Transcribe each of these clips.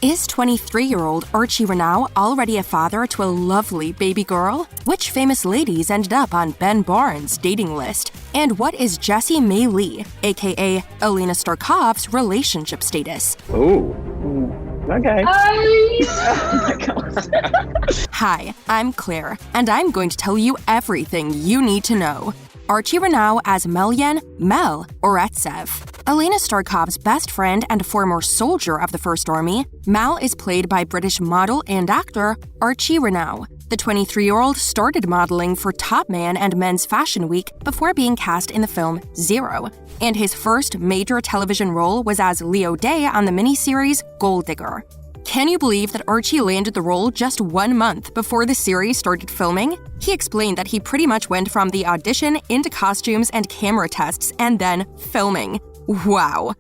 Is 23-year-old Archie Renaux already a father to a lovely baby girl? Which famous ladies ended up on Ben Bournes' dating list? And what is Jessie May Lee, aka Alina Starkov's relationship status? Ooh. Okay. Oh my God. Hi, I'm Claire, and I'm going to tell you everything you need to know. Archie Renaux as Melyan Mel Oretsev. Alina Starkov's best friend and former soldier of the First Army, Mal is played by British model and actor Archie Renaux. The 23-year-old started modeling for Top Man and Men's Fashion Week before being cast in the film Zero, and his first major television role was as Leo Day on the miniseries Gold Digger. Can you believe that Archie landed the role just 1 month before the series started filming? He explained that he pretty much went from the audition into costumes and camera tests and then filming. Wow.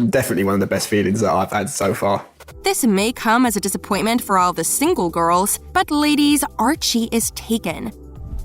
Definitely one of the best feelings that I've had so far. This may come as a disappointment for all the single girls, but ladies, Archie is taken.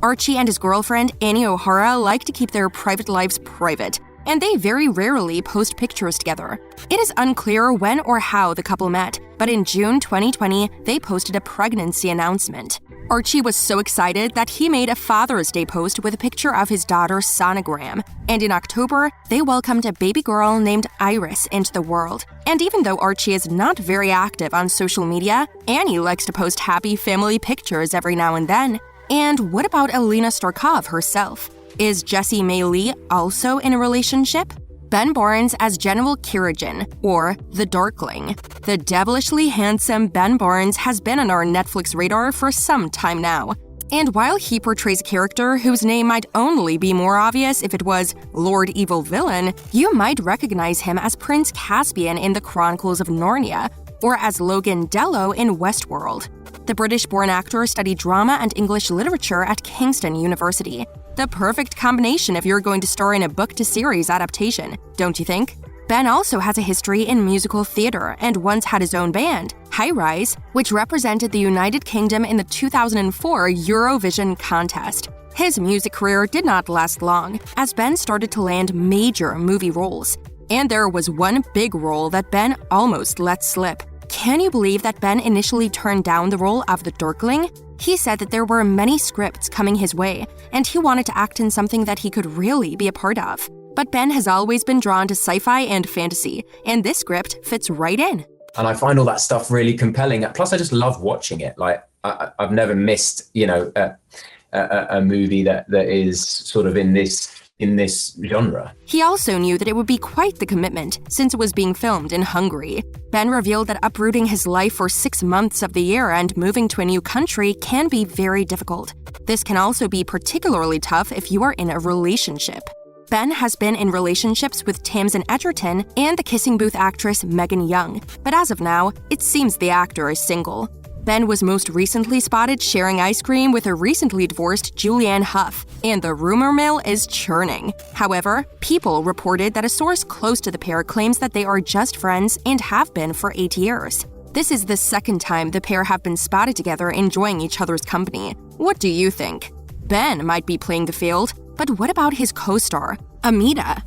Archie and his girlfriend, Annie O'Hara, like to keep their private lives private, and they very rarely post pictures together. It is unclear when or how the couple met, but in June 2020, they posted a pregnancy announcement. Archie was so excited that he made a Father's Day post with a picture of his daughter's sonogram. And in October, they welcomed a baby girl named Iris into the world. And even though Archie is not very active on social media, Annie likes to post happy family pictures every now and then. And what about Alina Starkov herself? Is Jessie May Lee also in a relationship? Ben Bournes as General Kirijan, or the Darkling. The devilishly handsome Ben Bournes has been on our Netflix radar for some time now. And while he portrays a character whose name might only be more obvious if it was Lord Evil Villain, you might recognize him as Prince Caspian in The Chronicles of Narnia, or as Logan Dello in Westworld. The British-born actor studied drama and English literature at Kingston University. The perfect combination if you're going to star in a book-to-series adaptation, don't you think? Ben also has a history in musical theater and once had his own band, High Rise, which represented the United Kingdom in the 2004 Eurovision contest. His music career did not last long, as Ben started to land major movie roles. And there was one big role that Ben almost let slip. Can you believe that Ben initially turned down the role of the Darkling? He said that there were many scripts coming his way, and he wanted to act in something that he could really be a part of. But Ben has always been drawn to sci-fi and fantasy, and this script fits right in. And I find all that stuff really compelling. Plus, I just love watching it. Like, I've never missed, a movie that is sort of in this genre. He also knew that it would be quite the commitment, since it was being filmed in Hungary. Ben revealed that uprooting his life for 6 months of the year and moving to a new country can be very difficult. This can also be particularly tough if you are in a relationship. Ben has been in relationships with Tamsin Edgerton and the Kissing Booth actress Megan Young, but as of now, it seems the actor is single. Ben was most recently spotted sharing ice cream with a recently divorced Julianne Hough, and the rumor mill is churning. However, People reported that a source close to the pair claims that they are just friends and have been for 8 years. This is the second time the pair have been spotted together enjoying each other's company. What do you think? Ben might be playing the field, but what about his co-star, Amita?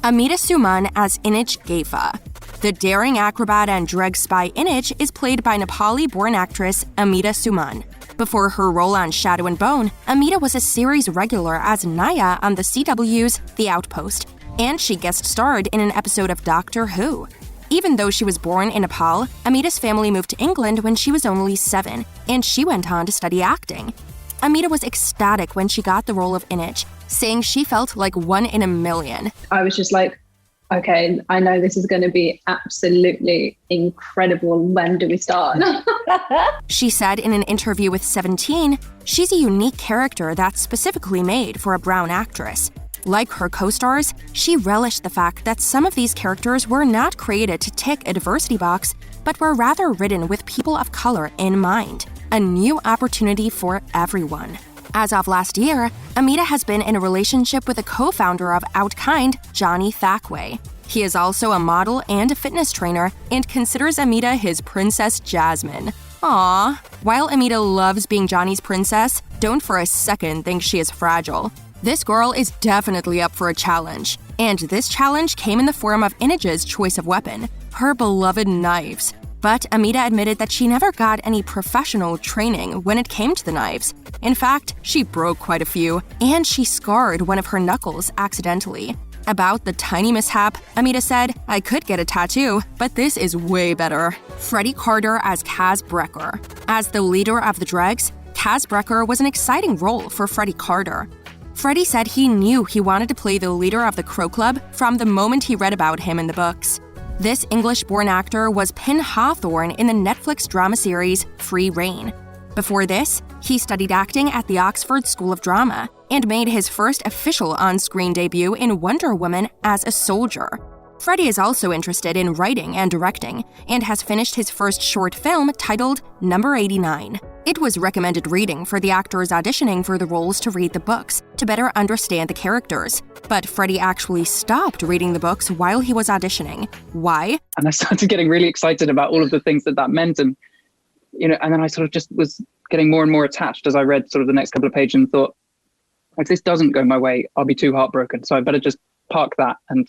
Amita Suman as Inej Gaifa. The daring acrobat and drug spy Inej is played by Nepali-born actress Amita Suman. Before her role on Shadow and Bone, Amita was a series regular as Naya on the CW's The Outpost, and she guest starred in an episode of Doctor Who. Even though she was born in Nepal, Amita's family moved to England when she was only 7, and she went on to study acting. Amita was ecstatic when she got the role of Inej, saying she felt like one in a million. I was just like, okay, I know this is going to be absolutely incredible. When do we start? She said in an interview with 17, she's a unique character that's specifically made for a brown actress. Like her co-stars, she relished the fact that some of these characters were not created to tick a diversity box, but were rather written with people of color in mind. A new opportunity for everyone. As of last year, Amita has been in a relationship with a co-founder of Outkind, Johnny Thackway. He is also a model and a fitness trainer and considers Amita his Princess Jasmine. Aww. While Amita loves being Johnny's princess, don't for a second think she is fragile. This girl is definitely up for a challenge. And this challenge came in the form of Inej's choice of weapon, her beloved knives. But Amita admitted that she never got any professional training when it came to the knives. In fact, she broke quite a few, and she scarred one of her knuckles accidentally. About the tiny mishap, Amita said, "I could get a tattoo, but this is way better." Freddie Carter as Kaz Brecker. As the leader of the Dregs, Kaz Brecker was an exciting role for Freddie Carter. Freddie said he knew he wanted to play the leader of the Crow Club from the moment he read about him in the books. This English-born actor was Pin Hawthorne in the Netflix drama series Free Rein. Before this, he studied acting at the Oxford School of Drama and made his first official on-screen debut in Wonder Woman as a soldier. Freddie is also interested in writing and directing and has finished his first short film titled Number 89. It was recommended reading for the actors auditioning for the roles to read the books to better understand the characters. But Freddie actually stopped reading the books while he was auditioning. Why? And I started getting really excited about all of the things that meant. And then I sort of just was getting more and more attached as I read sort of the next couple of pages and thought, if this doesn't go my way, I'll be too heartbroken. So I better just park that and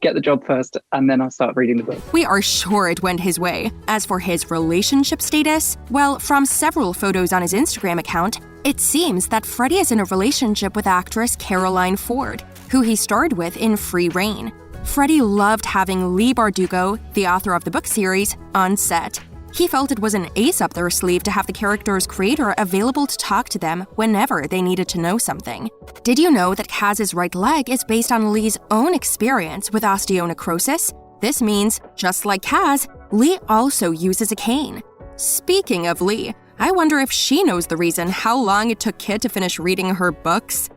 get the job first, and then I'll start reading the book. We are sure it went his way. As for his relationship status, well, from several photos on his Instagram account, it seems that Freddie is in a relationship with actress Caroline Ford, who he starred with in Free Rein. Freddie loved having Leigh Bardugo, the author of the book series, on set. He felt it was an ace up their sleeve to have the character's creator available to talk to them whenever they needed to know something. Did you know that Kaz's right leg is based on Leigh's own experience with osteonecrosis? This means, just like Kaz, Leigh also uses a cane. Speaking of Leigh, I wonder if she knows the reason how long it took Kit to finish reading her books.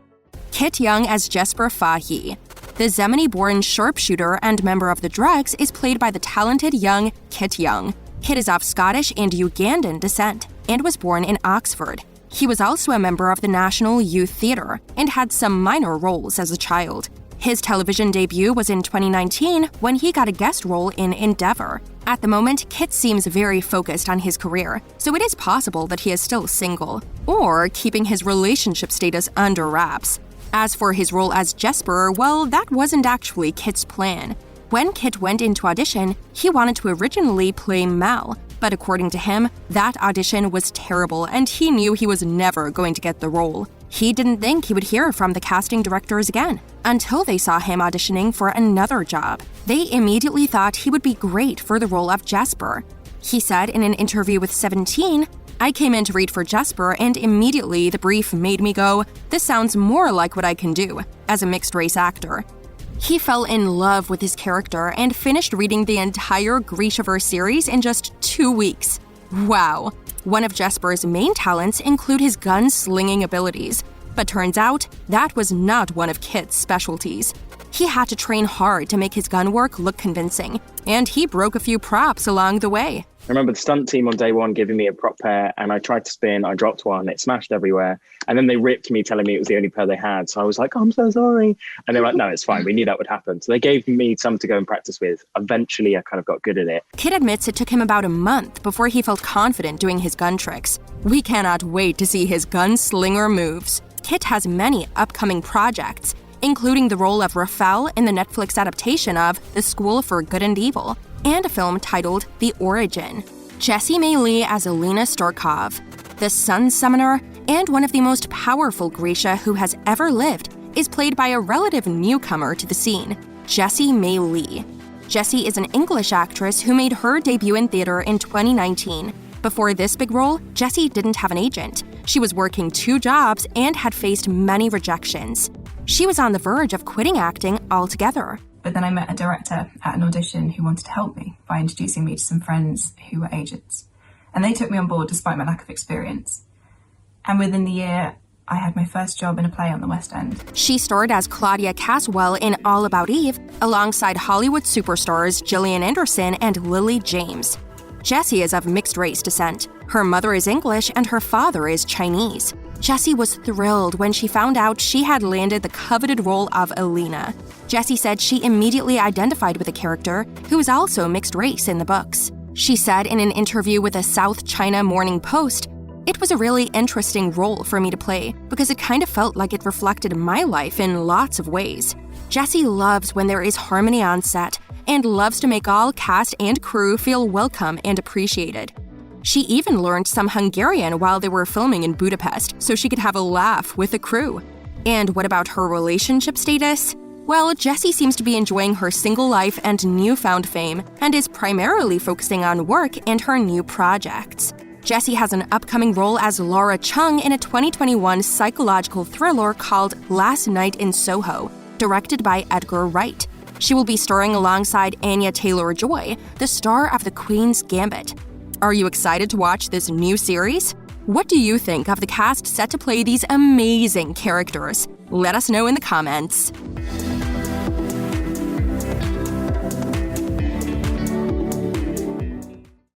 Kit Young as Jesper Fahey. The Zemeni-born sharpshooter and member of the Dregs is played by the talented young Kit Young. Kit is of Scottish and Ugandan descent and was born in Oxford. He was also a member of the National Youth Theatre and had some minor roles as a child. His television debut was in 2019 when he got a guest role in Endeavour. At the moment, Kit seems very focused on his career, so it is possible that he is still single, or keeping his relationship status under wraps. As for his role as Jesper, well, that wasn't actually Kit's plan. When Kit went into audition, he wanted to originally play Mal, but according to him, that audition was terrible and he knew he was never going to get the role. He didn't think he would hear from the casting directors again, until they saw him auditioning for another job. They immediately thought he would be great for the role of Jesper. He said in an interview with 17, "I came in to read for Jesper and immediately the brief made me go, this sounds more like what I can do, as a mixed-race actor." He fell in love with his character and finished reading the entire Grishaverse series in just 2 weeks. Wow! One of Jesper's main talents include his gun-slinging abilities, but turns out that was not one of Kit's specialties. He had to train hard to make his gun work look convincing, and he broke a few props along the way. I remember the stunt team on day one giving me a prop pair and I tried to spin, I dropped one, it smashed everywhere. And then they ripped me telling me it was the only pair they had. So I was like, oh, I'm so sorry. And they were like, no, it's fine. We knew that would happen. So they gave me some to go and practice with. Eventually, I kind of got good at it. Kit admits it took him about a month before he felt confident doing his gun tricks. We cannot wait to see his gunslinger moves. Kit has many upcoming projects, including the role of Rafael in the Netflix adaptation of The School for Good and Evil, and a film titled The Origin. Jessie May Lee as Alina Starkov, the Sun Summoner, and one of the most powerful Grisha who has ever lived, is played by a relative newcomer to the scene, Jessie May Lee. Jessie is an English actress who made her debut in theater in 2019. Before this big role, Jessie didn't have an agent. She was working 2 jobs and had faced many rejections. She was on the verge of quitting acting altogether. But then I met a director at an audition who wanted to help me by introducing me to some friends who were agents. And they took me on board despite my lack of experience. And within the year, I had my first job in a play on the West End. She starred as Claudia Caswell in All About Eve, alongside Hollywood superstars Gillian Anderson and Lily James. Jessie is of mixed race descent. Her mother is English and her father is Chinese. Jessie was thrilled when she found out she had landed the coveted role of Alina. Jessie said she immediately identified with the character, who is also mixed race in the books. She said in an interview with the South China Morning Post, "It was a really interesting role for me to play because it kind of felt like it reflected my life in lots of ways. Jessie loves when there is harmony on set, and loves to make all cast and crew feel welcome and appreciated. She even learned some Hungarian while they were filming in Budapest so she could have a laugh with the crew. And what about her relationship status? Well, Jessie seems to be enjoying her single life and newfound fame, and is primarily focusing on work and her new projects. Jessie has an upcoming role as Laura Chung in a 2021 psychological thriller called Last Night in Soho, directed by Edgar Wright. She will be starring alongside Anya Taylor-Joy, the star of The Queen's Gambit. Are you excited to watch this new series? What do you think of the cast set to play these amazing characters? Let us know in the comments.